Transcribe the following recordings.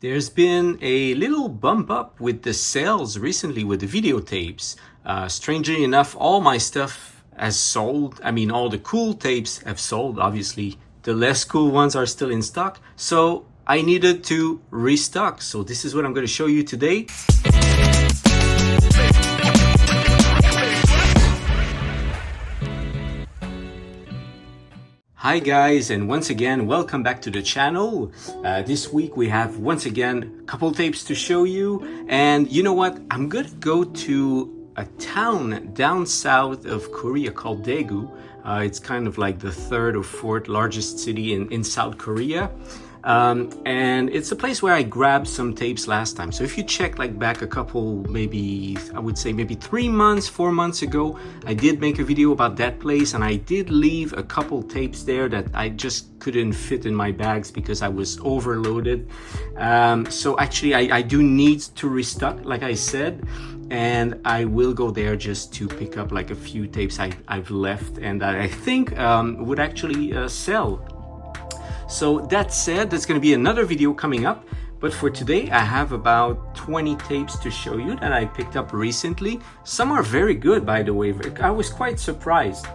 There's been a little bump up with the sales recently with the videotapes. Strangely enough, all my stuff has sold. I mean, all the cool tapes have sold, obviously. The less cool ones are still in stock. So I needed to restock. So this is what I'm going to show you today. Hi guys, and once again, welcome back to the channel. This week we have once again a couple tapes to show you. And you know what? I'm gonna go to a town down south of Korea called Daegu. It's kind of like the third or fourth largest city in South Korea. And it's a place where I grabbed some tapes last time. So if you check like back a couple, maybe I would say maybe 3 months, 4 months ago, I did make a video about that place, and I did leave a couple tapes there that I just couldn't fit in my bags because I was overloaded. So actually I do need to restock, like I said, and I will go there just to pick up like a few tapes I've left and that I think would actually sell. So that said, there's going to be another video coming up, but for today I have about 20 tapes to show you that I picked up recently. Some are very good, by the way. I was quite surprised.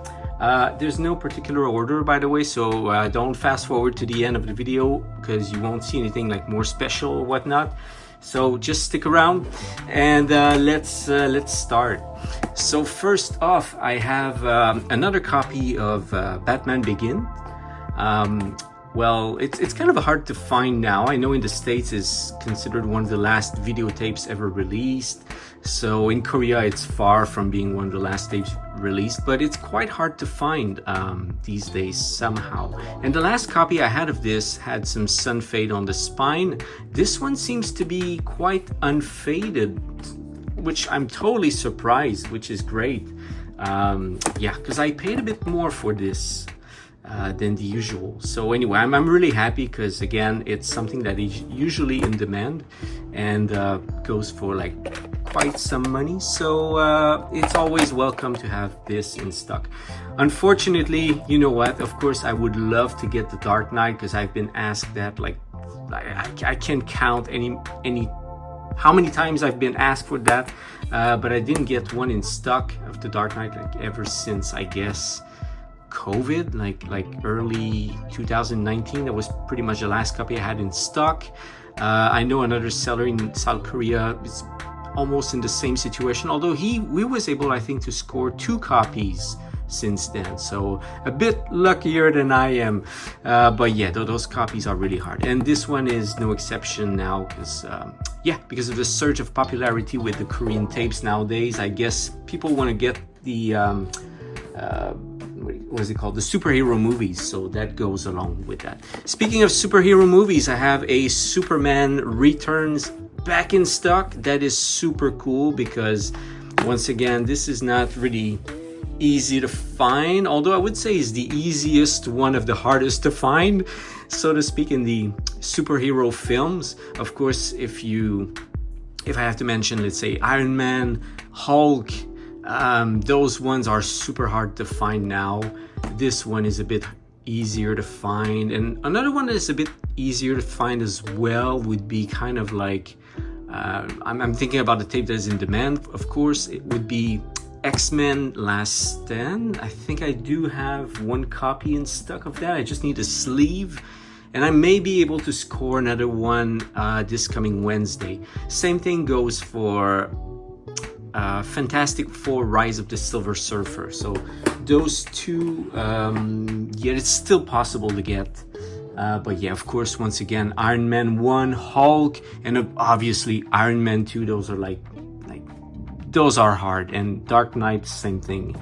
There's no particular order, by the way, so don't fast forward to the end of the video because you won't see anything like more special or whatnot. So just stick around and let's start. So first off, I have another copy of Batman Begins. Well, it's kind of hard to find now. I know in the States it's considered one of the last videotapes ever released. So in Korea it's far from being one of the last tapes released, but it's quite hard to find these days somehow. And the last copy I had of this had some sun fade on the spine. This one seems to be quite unfaded, which I'm totally surprised, which is great. Yeah, because I paid a bit more for this than the usual. So anyway, I'm really happy because again, it's something that is usually in demand and goes for like quite some money. So it's always welcome to have this in stock. Unfortunately, you know what? Of course, I would love to get the Dark Knight because I've been asked that like I can't count how many times I've been asked for that, but I didn't get one in stock of the Dark Knight like ever since, I guess, COVID, like early 2019. That was pretty much the last copy I had in stock. I know another seller in South Korea is almost in the same situation, although we was able, I think, to score 2 copies since then, so a bit luckier than I am. But yeah, those copies are really hard, and this one is no exception now because because of the surge of popularity with the Korean tapes nowadays. I guess people want to get the what is it called? The superhero movies. So that goes along with that. Speaking of superhero movies, I have a Superman Returns back in stock. That is super cool because once again, this is not really easy to find, although I would say is the easiest one of the hardest to find, so to speak, in the superhero films. Of course, if I have to mention, let's say Iron Man, Hulk, those ones are super hard to find now. This one is a bit easier to find, and another one that is a bit easier to find as well would be kind of like I'm thinking about the tape that is in demand. Of course, it would be X-Men Last Stand. I think I do have 1 copy in stock of that. I just need a sleeve, and I may be able to score another one this coming Wednesday. Same thing goes for Fantastic Four Rise of the Silver Surfer. So those 2, yeah, it's still possible to get. But yeah, of course, once again, Iron Man 1, Hulk, and obviously Iron Man 2, those are like those are hard, and Dark Knight, same thing.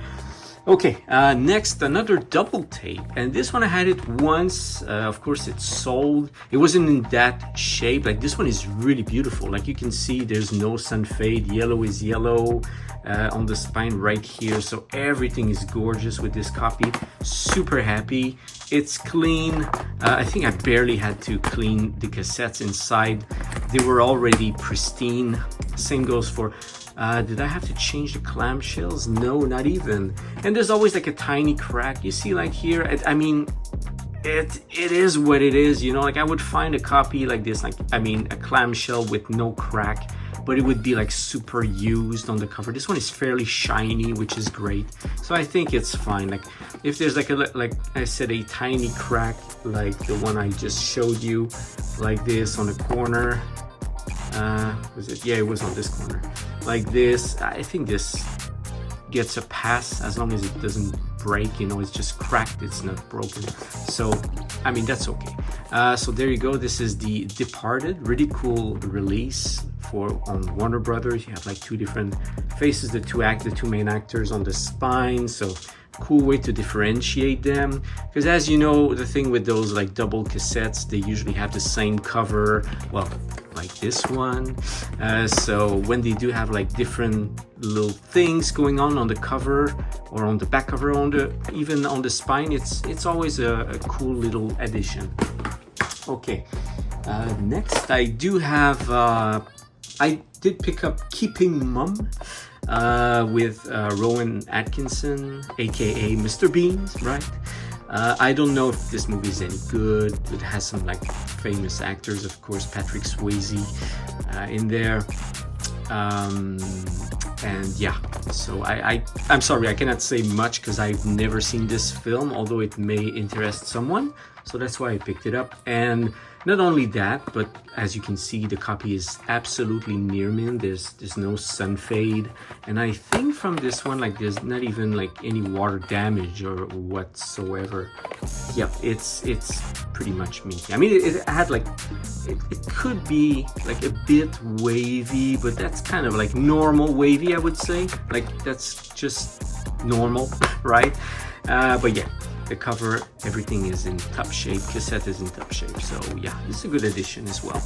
Okay, next, another double tape, and this one I had it once. Of course, it's sold. It wasn't in that shape. Like, this one is really beautiful. Like, you can see there's no sun fade. Yellow is yellow on the spine right here, so everything is gorgeous with this copy. Super happy. It's clean. I think I barely had to clean the cassettes inside. They were already pristine. Same goes for did I have to change the clamshells? No, not even. And there's always like a tiny crack. You see like here, I mean, it is what it is, you know. Like I would find a copy like this, like I mean a clamshell with no crack, but it would be like super used on the cover. This one is fairly shiny, which is great, so I think it's fine. Like if there's like I said, a tiny crack like the one I just showed you, like this on the corner, was it? Yeah, it was on this corner, like this. I think this gets a pass as long as it doesn't break, you know. It's just cracked, it's not broken, so I mean that's okay. So there you go. This is The Departed, really cool release on Warner Brothers. You have like two different faces, the two main actors on the spine, so cool way to differentiate them, because as you know, the thing with those like double cassettes, they usually have the same cover, well, like this one. So when they do have like different little things going on the cover or on the back cover, even on the spine, it's always a cool little addition. Okay, next I do have I did pick up Keeping Mum with Rowan Atkinson, aka Mr. Beans, right? I don't know if this movie is any good. It has some like famous actors, of course, Patrick Swayze in there, and yeah. So I'm sorry, I cannot say much because I've never seen this film, although it may interest someone. So that's why I picked it up. And not only that, but as you can see, the copy is absolutely near mint. There's no sun fade, and I think from this one, like there's not even like any water damage or whatsoever. Yep, it's pretty much minty. I mean, it had like it could be like a bit wavy, but that's kind of like normal wavy, I would say. Like that's just normal, right? But yeah. The cover, everything is in top shape. Cassette is in top shape. So yeah, it's a good addition as well.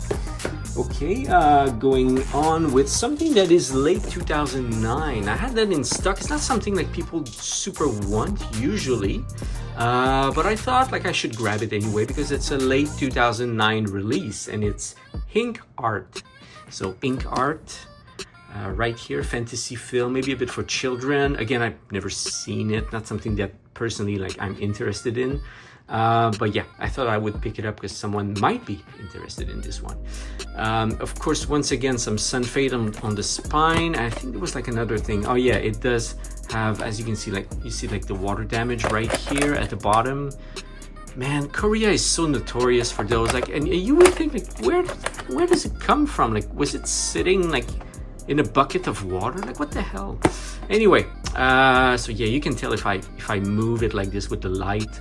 Okay, going on with something that is late 2009. I had that in stock. It's not something like people super want usually, but I thought like I should grab it anyway because it's a late 2009 release and it's Ink Art. So Ink Art. Right here, fantasy film, maybe a bit for children. Again, I've never seen it, not something that personally like I'm interested in, but yeah, I thought I would pick it up because someone might be interested in this one. Of course, once again, some sun fade on the spine. I think there was like another thing. Oh yeah, it does have, as you can see, like you see like the water damage right here at the bottom. Man, Korea is so notorious for those, like, and you would think like where does it come from? Like, was it sitting like in a bucket of water? Like, what the hell? Anyway, so yeah, you can tell if I move it like this with the light,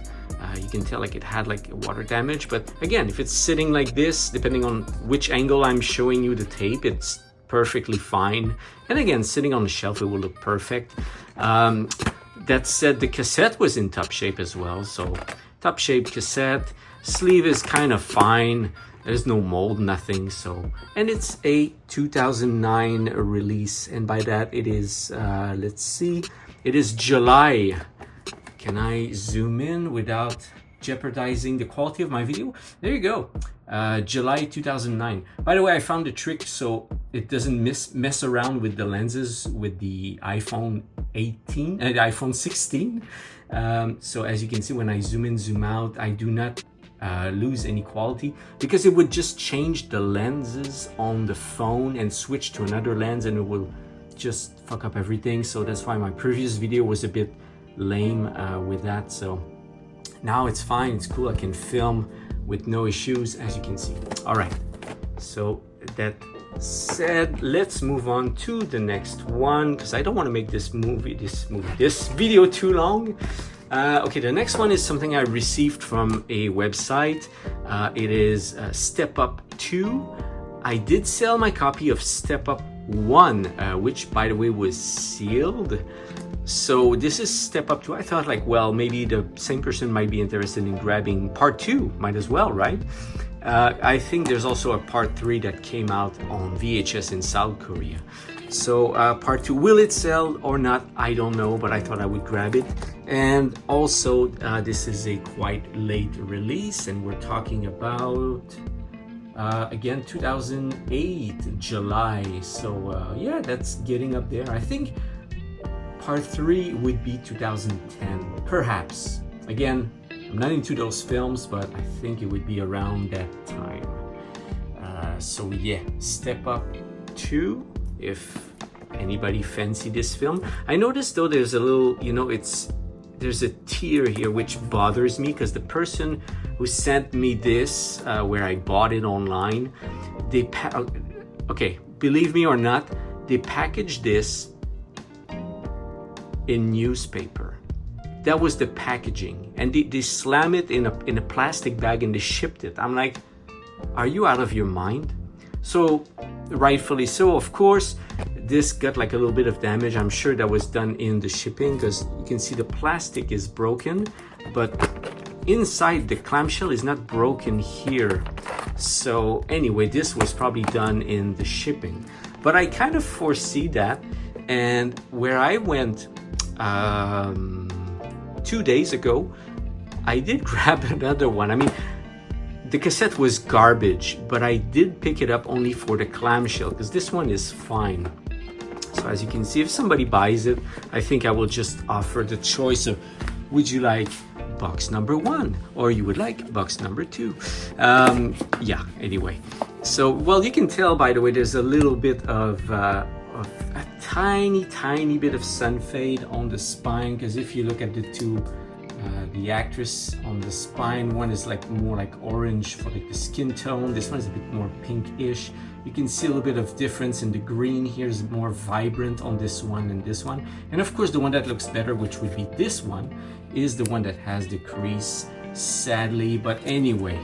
you can tell like it had like water damage. But again, if it's sitting like this, depending on which angle I'm showing you the tape, it's perfectly fine. And again, sitting on the shelf, it will look perfect. That said, the cassette was in top shape as well. So top shape cassette, sleeve is kind of fine. There's no mold, nothing. So, and it's a 2009 release, and by that it is, let's see, it is July. Can I zoom in without jeopardizing the quality of my video? There you go. July 2009. By the way, I found a trick so it doesn't mess around with the lenses with the iPhone 18 and iPhone 16. So as you can see, when I zoom in, zoom out, I do not lose any quality because it would just change the lenses on the phone and switch to another lens, and it will just fuck up everything. So that's why my previous video was a bit lame with that. So now it's fine, it's cool, I can film with no issues, as you can see. All right, so that said, let's move on to the next one because I don't want to make this video too long. Okay, the next one is something I received from a website. It is Step Up 2. I did sell my copy of Step Up 1, which by the way was sealed. So this is Step Up 2. I thought like, well, maybe the same person might be interested in grabbing part 2, might as well, right? I think there's also a part 3 that came out on VHS in South Korea. So part 2, will it sell or not? I don't know, but I thought I would grab it. And also, this is a quite late release, and we're talking about, again, 2008, July. So yeah, that's getting up there. I think part 3 would be 2010, perhaps. Again, I'm not into those films, but I think it would be around that time. So yeah, Step Up 2, if anybody fancy this film. I noticed though there's a little, you know, there's a tear here which bothers me, because the person who sent me this, where I bought it online, okay, believe me or not, they packaged this in newspaper. That was the packaging, and they slam it in a plastic bag and they shipped it. I'm like, are you out of your mind? So rightfully so, of course, this got like a little bit of damage. I'm sure that was done in the shipping, because you can see the plastic is broken, but inside the clamshell is not broken here. So anyway, this was probably done in the shipping, but I kind of foresee that. And where I went 2 days ago, I did grab another one. I mean, the cassette was garbage, but I did pick it up only for the clamshell, because this one is fine. So as you can see, if somebody buys it, I think I will just offer the choice of, would you like box number 1, or you would like box number 2? Yeah, anyway. So, well, you can tell, by the way, there's a little bit of a tiny bit of sun fade on the spine, because if you look at the two, the actress on the spine, one is like more like orange for like the skin tone, this one is a bit more pinkish. You can see a little bit of difference in the green here is more vibrant on this one and this one. And of course the one that looks better, which would be this one, is the one that has the crease, sadly. But anyway,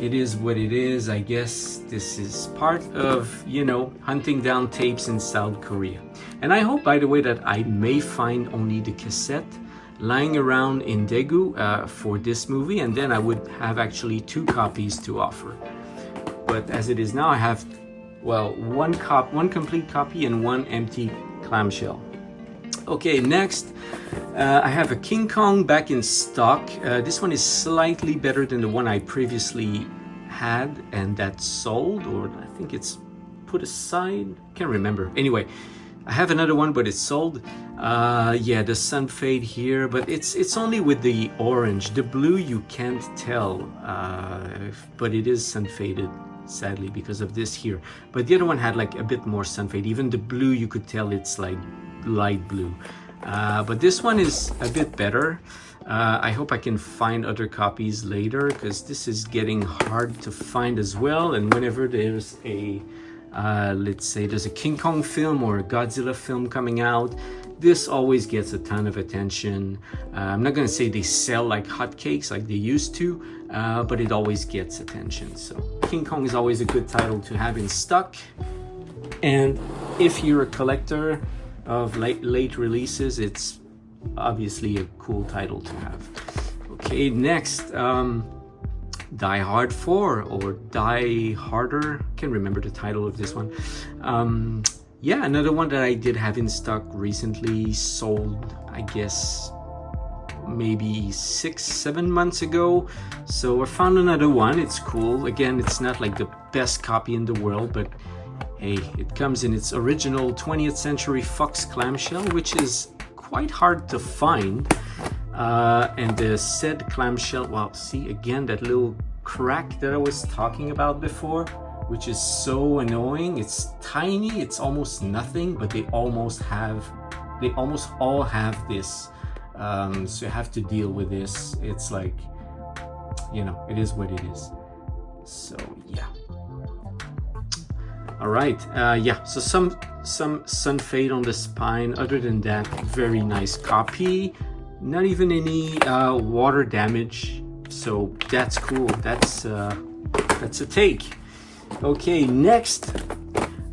it is what it is. I guess this is part of, you know, hunting down tapes in South Korea. And I hope, by the way, that I may find only the cassette lying around in Daegu for this movie, and then I would have actually 2 copies to offer. But as it is now, I have, well, one complete copy and 1 empty clamshell. Okay, next, I have a King Kong back in stock. This one is slightly better than the one I previously had and that sold, or I think it's put aside, can't remember. Anyway, I have another one, but it's sold. Yeah, the sun fade here, but it's only with the orange. The blue you can't tell, but it is sun faded, sadly, because of this here. But the other one had like a bit more sun fade. Even the blue, you could tell it's like light blue. But this one is a bit better. I hope I can find other copies later, because this is getting hard to find as well. And whenever there's a let's say there's a King Kong film or a Godzilla film coming out, this always gets a ton of attention. I'm not gonna say they sell like hotcakes like they used to, but it always gets attention. So King Kong is always a good title to have in stock. And if you're a collector of late releases, it's obviously a cool title to have. Okay, next, Die Hard 4 or Die Harder, can't remember the title of this one. Yeah, another one that I did have in stock recently, sold I guess maybe 6-7 months ago. So I found another one. It's cool. Again, it's not like the best copy in the world, but hey, it comes in its original 20th Century Fox clamshell, which is quite hard to find. And the said clamshell, well, see again that little crack that I was talking about before, which is so annoying. It's tiny, it's almost nothing, but they almost all have this. So you have to deal with this. It's like, you know, it is what it is. So yeah. All right, yeah, so some sun fade on the spine. Other than that, very nice copy. Not even any water damage, so that's cool. That's a take. Okay, next,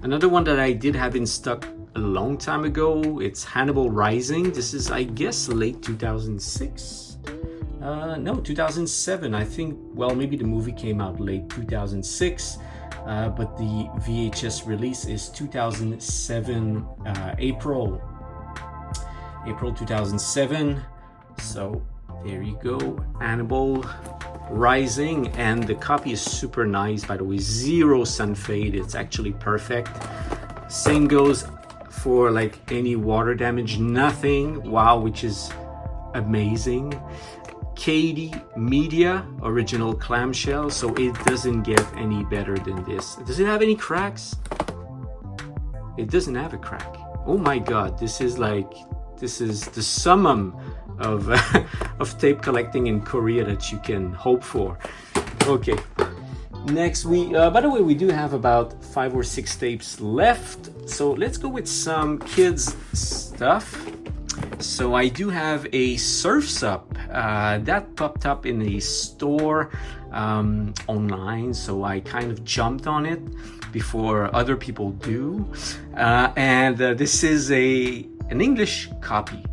another one that I did have in stock a long time ago. It's Hannibal Rising. This is, I guess, late 2006. No, 2007. I think. Well, maybe the movie came out late 2006. But the VHS release is 2007, April 2007. So there you go, Hannibal Rising, and the copy is super nice, by the way. Zero sun fade, it's actually perfect. Same goes for like any water damage, nothing. Wow, which is amazing. Katie Media original clamshell, so it doesn't get any better than this. Does it have any cracks? It doesn't have a crack. Oh my god, this is the summum of of tape collecting in Korea that you can hope for. Okay, next by the way, we do have about 5 or 6 tapes left, so let's go with some kids stuff. So I do have a Surf's Up that popped up in a store online, so I kind of jumped on it before other people do, and this is an English copy,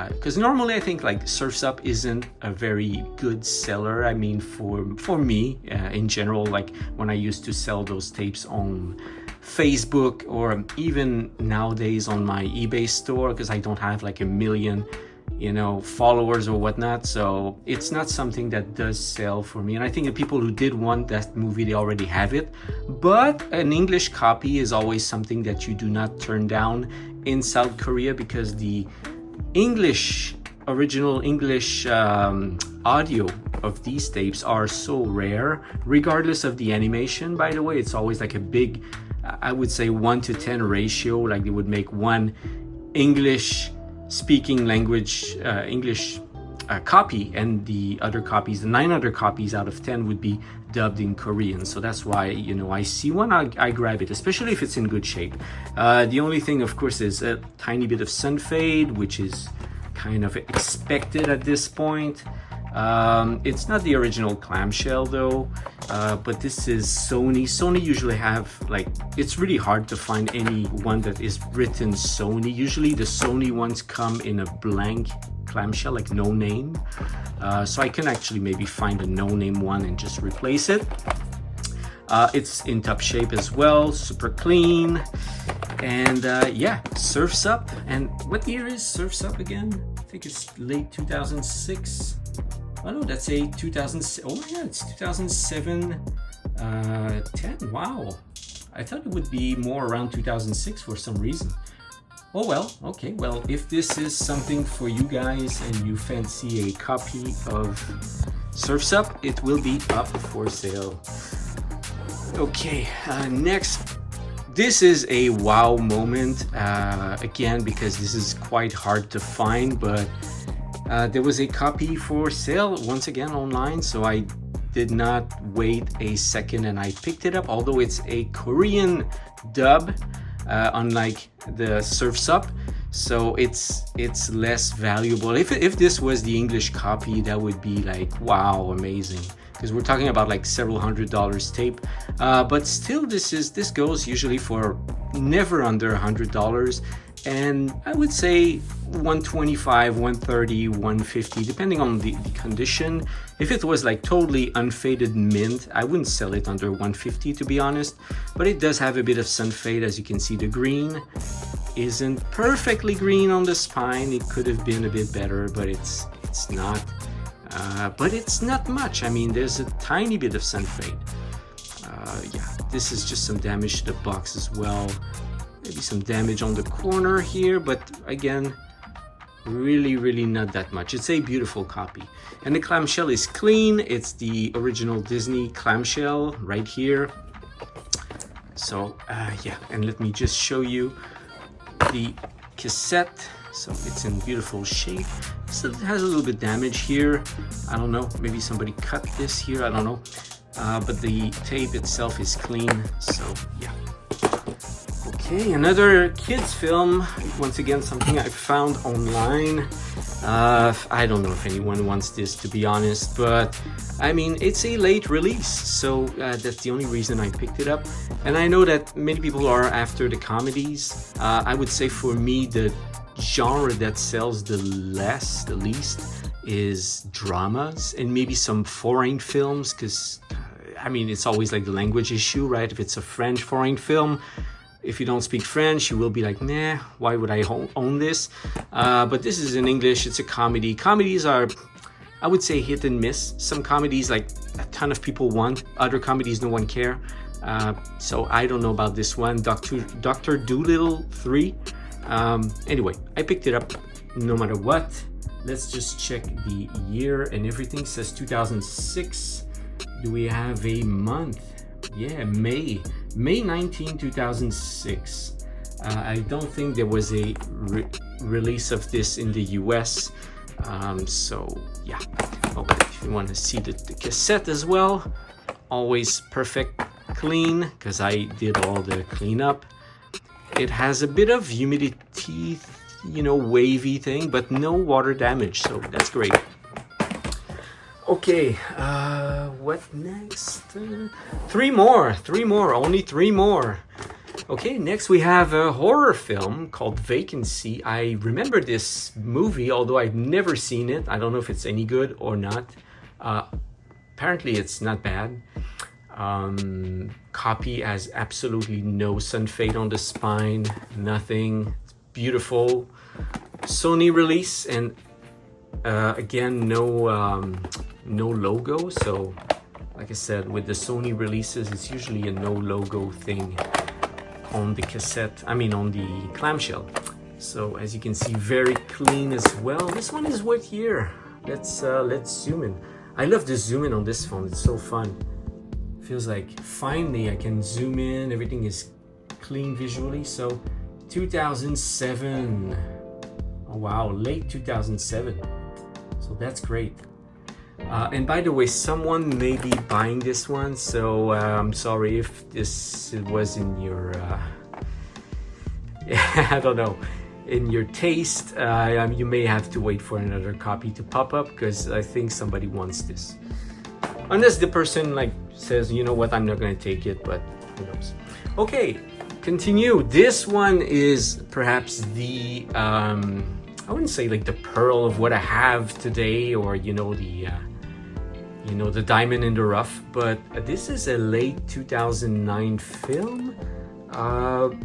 because normally I think like Surf's Up isn't a very good seller. I mean, for me in general, like when I used to sell those tapes on Facebook or even nowadays on my eBay store, because I don't have like a million, you know, followers or whatnot, so it's not something that does sell for me. And I think the people who did want that movie, they already have it. But an English copy is always something that you do not turn down in South Korea, because the original English audio of these tapes are so rare, regardless of the animation. By the way, it's always like a big, I would say 1:10 ratio, like they would make one English speaking language English copy, and the other copies, the 9 other copies out of 10 would be dubbed in Korean. So that's why, you know, I see one, I grab it, especially if it's in good shape. The only thing, of course, is a tiny bit of sun fade, which is kind of expected at this point. It's not the original clamshell though, but this is Sony. Sony usually have, like, it's really hard to find any one that is written Sony. Usually the Sony ones come in a blank clamshell, like no name. So I can actually maybe find a no name one and just replace it. It's in top shape as well, super clean. And yeah, Surf's Up. And what year is Surf's Up again? I think it's late 2006. Oh no, that's a 2000. Oh yeah, it's 2007, 10. Wow, I thought it would be more around 2006 for some reason. Oh well, okay. Well, if this is something for you guys and you fancy a copy of Surf's Up, it will be up for sale. Okay, next. This is a wow moment, again, because this is quite hard to find, but there was a copy for sale once again online, so I did not wait a second and I picked it up, although it's a Korean dub, unlike the Surf's Up, so it's less valuable. If this was the English copy, that would be like, wow, amazing, because we're talking about like several $100s tape, but still this goes usually for never under $100, and I would say 125, 130, 150, depending on the condition. If it was like totally unfaded mint, I wouldn't sell it under 150, to be honest, but it does have a bit of sun fade. As you can see, the green isn't perfectly green on the spine. It could have been a bit better, but it's not. But it's not much. I mean, there's a tiny bit of sun fade. Yeah, this is just some damage to the box as well. Maybe some damage on the corner here, but again, really not that much. It's a beautiful copy, and the clamshell is clean. It's the original Disney clamshell right here. So yeah, and let me just show you the cassette. So it's in beautiful shape. So it has a little bit damage here. I don't know, maybe somebody cut this here, I don't know. But the tape itself is clean, so yeah. Okay, another kids film. Once again, something I found online. I don't know if anyone wants this, to be honest, but I mean, it's a late release, so that's the only reason I picked it up. And I know that many people are after the comedies. I would say for me, the genre that sells the least is dramas and maybe some foreign films, because I mean, it's always like the language issue, right? If it's a French foreign film, if you don't speak French, you will be like, nah, why would I own this? But this is in English. It's a comedy. Comedies are, I would say, hit and miss. Some comedies, like, a ton of people want. Other comedies, no one care. So I don't know about this one. Dr. Dolittle 3. Anyway, I picked it up no matter what. let's just check the year and everything. It says 2006. Do we have a month? Yeah, May 19, 2006. I don't think there was a release of this in the US. So yeah. Oh, if you want to see the cassette as well, always perfect clean because I did all the cleanup. It has a bit of humidity, you know, wavy thing, but no water damage, so that's great. Okay, what next? Three more, only three more. Okay, next we have a horror film called Vacancy. I remember this movie, although I've never seen it. I don't know if it's any good or not. Apparently it's not bad. Copy has absolutely no sun fade on the spine, nothing. It's beautiful. Sony release, and again, no logo. So like I said, with the Sony releases, it's usually a no logo thing on the cassette, I mean on the clamshell. So as you can see, very clean as well. This one is what year? Let's zoom in. I love the zoom in on this phone, it's so fun. Feels like finally I can zoom in, everything is clean visually. So 2007. Oh wow, late 2007. So that's great. And by the way, someone may be buying this one, so I'm sorry if this was in your, I don't know, in your taste. You may have to wait for another copy to pop up because I think somebody wants this. Unless the person like says, you know what, I'm not going to take it, but who knows. Okay, continue. This one is perhaps the, I wouldn't say like the pearl of what I have today, or you know the diamond in the rough, but this is a late 2009 film.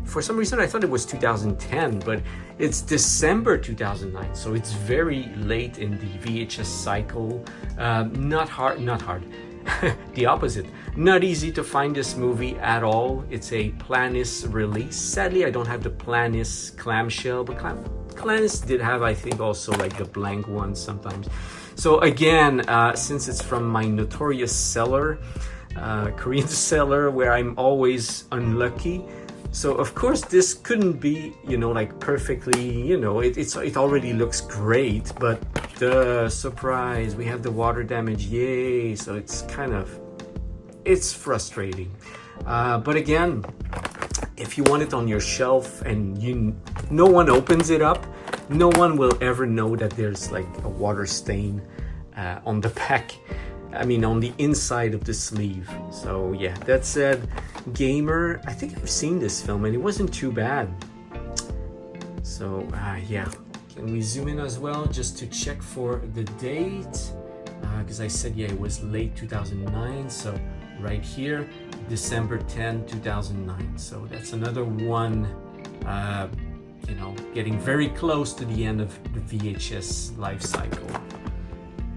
For some reason I thought it was 2010, but it's December 2009, so it's very late in the VHS cycle. Not hard the opposite, not easy to find this movie at all. It's a Planis release. Sadly I don't have the Planis clamshell, but Planis did have, I think, also like the blank one sometimes. So again, since it's from my notorious seller, Korean seller, where I'm always unlucky, so of course this couldn't be, you know, like perfectly, you know, it already looks great, but the surprise, we have the water damage, yay! So it's frustrating. But again, if you want it on your shelf and no one opens it up, no one will ever know that there's like a water stain on the back, I mean on the inside of the sleeve. So yeah, that said, Gamer, I think I've seen this film and it wasn't too bad. So yeah, can we zoom in as well just to check for the date? Because I said, yeah, it was late 2009, so right here, December 10, 2009. So that's another one, you know, getting very close to the end of the VHS life cycle.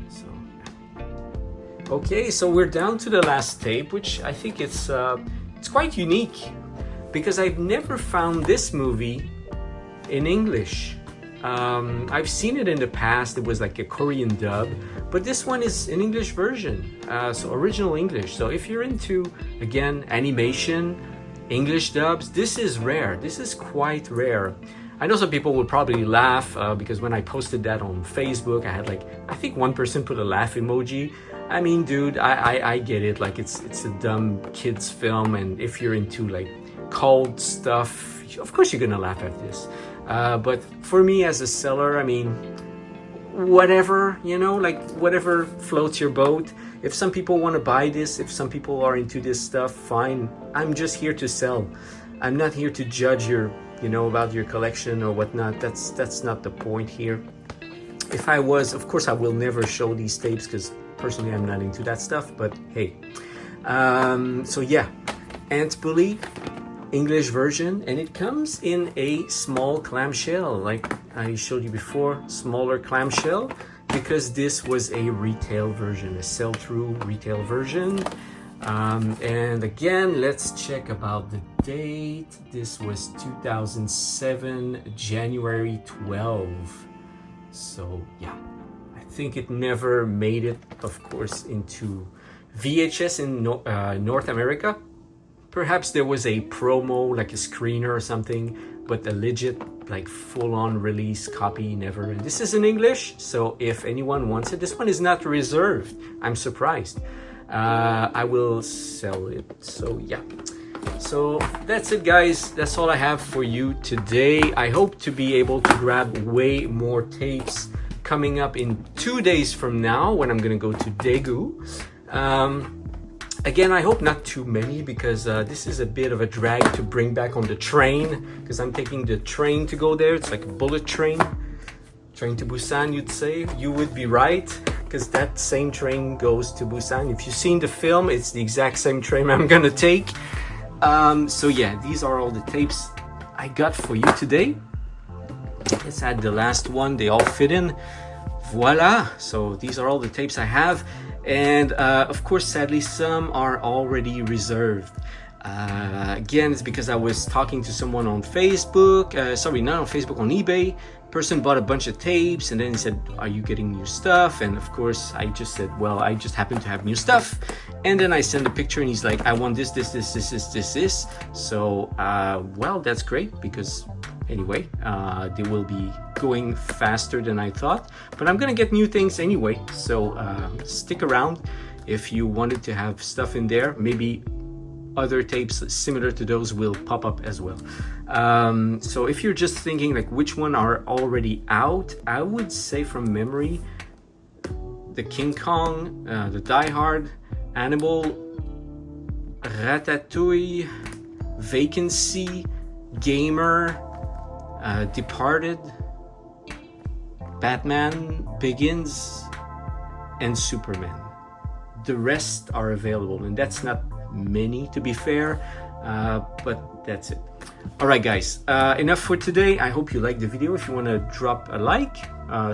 So, okay, so we're down to the last tape, which I think it's quite unique because I've never found this movie in English. I've seen it in the past. It was like a Korean dub, but this one is an English version, so original English. So if you're into, again, animation, English dubs, this is rare. This is quite rare. I know some people would probably laugh because when I posted that on Facebook, I had like, I think one person put a laugh emoji. I mean, dude, I get it. Like it's a dumb kids film, and if you're into like cult stuff, of course you're gonna laugh at this. But for me as a seller, I mean, whatever, you know, like whatever floats your boat. If some people want to buy this, if some people are into this stuff, fine. I'm just here to sell. I'm not here to judge your, you know, about your collection or whatnot. That's not the point here. If I was, of course, I will never show these tapes because personally I'm not into that stuff. But hey, so yeah, Ant Bully, English version, and it comes in a small clamshell, like I showed you before, smaller clamshell, because this was a retail version, a sell-through retail version. And again, let's check about the date. This was 2007, January 12. So yeah, think it never made it, of course, into VHS in North America. Perhaps there was a promo, like a screener or something, but a legit, like full-on release copy never. And this is in English, so if anyone wants it, this one is not reserved. I'm surprised. I will sell it. So yeah. So that's it, guys. That's all I have for you today. I hope to be able to grab way more tapes coming up in 2 days from now when I'm gonna go to Daegu. Again, I hope not too many, because this is a bit of a drag to bring back on the train, because I'm taking the train to go there. It's like a bullet train. Train to Busan, you'd say. You would be right, because that same train goes to Busan. If you've seen the film, it's the exact same train I'm gonna take. So yeah, these are all the tapes I got for you today. Let's add the last one. They all fit in. Voila! So these are all the tapes I have. And of course, sadly, some are already reserved. Again, it's because I was talking to someone on Facebook. Sorry, not on Facebook, on eBay. Person bought a bunch of tapes, and then he said, "Are you getting new stuff?" And of course, I just said, "Well, I just happen to have new stuff." And then I sent a picture, and he's like, "I want this." So, well, that's great, because anyway, they will be going faster than I thought. But I'm gonna get new things anyway, so stick around if you wanted to have stuff in there. Maybe other tapes similar to those will pop up as well. So if you're just thinking like which one are already out, I would say from memory, the King Kong, the Die Hard, Hannibal, Ratatouille, Vacancy, Gamer, Departed, Batman Begins, and Superman. The rest are available, and that's not many, to be fair, but that's it. All right, guys, enough for today. I hope you liked the video. If you want to drop a like,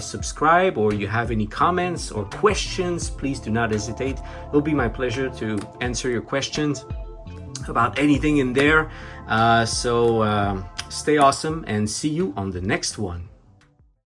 subscribe, or you have any comments or questions, please do not hesitate. It'll be my pleasure to answer your questions about anything in there. So stay awesome, and see you on the next one.